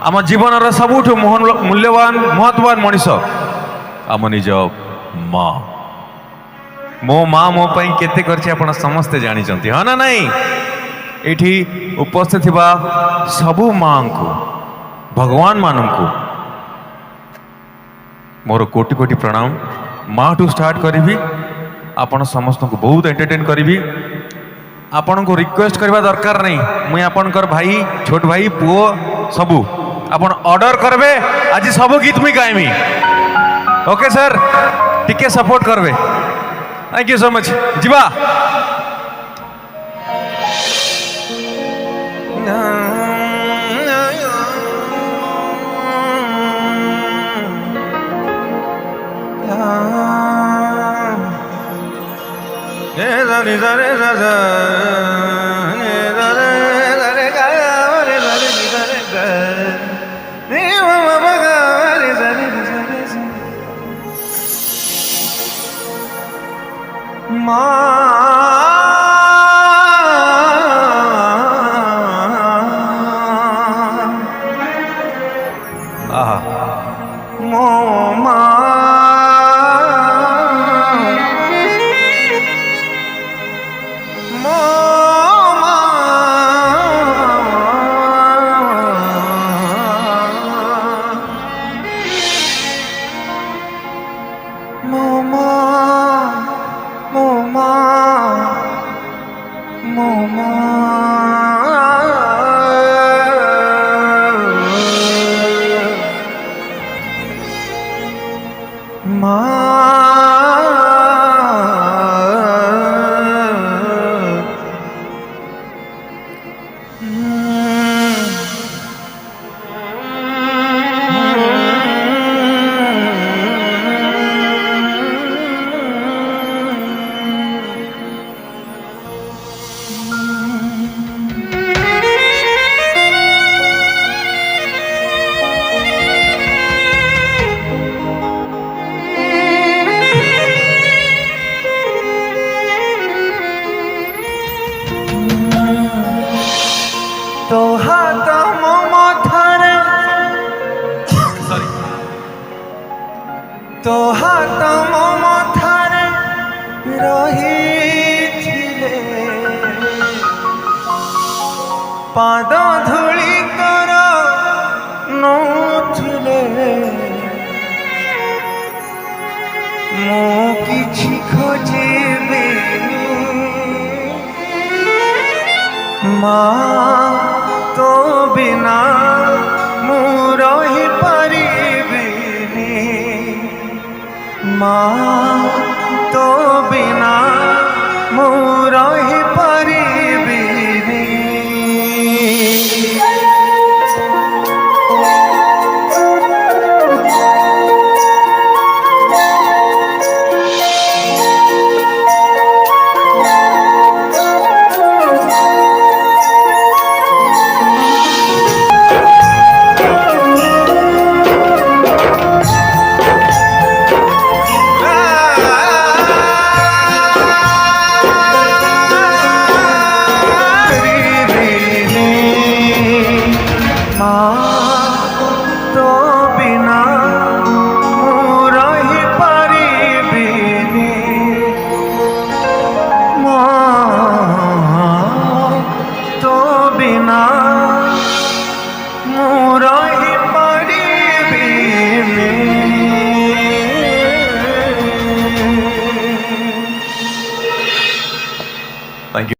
आम जीवन सबुठ मूल्यवान महत्वान मनीष आम निज माँ। मो माँ मो पाई केते करछि आपण समस्ते जानिचंती हाँ ना नहीं। एठी उपस्थित थिबा सबु माँ को भगवान मानू मोर कोटि कोटि प्रणाम। माँ टू स्टार्ट करी आपण समस्त को बहुत एंटरटेन करी। आपण को रिक्वेस्ट करबा दरकार नहीं। मुई आपणकर भाई छोट भाई पुओ सबू आपण ऑर्डर करबे आज सब गीत मुई गाइमी। ओके सर टिके सपोर्ट करबे। थैंक यू सो मच जीवा। तो हाथ मो थारे तो हाथ मो थारे रही पाद धूली कर नौथिले मो किछि खोजिबी माँ तो बिना मु रही परिबिनी माँ तो बिना मु रही परिबिनी। Thank you.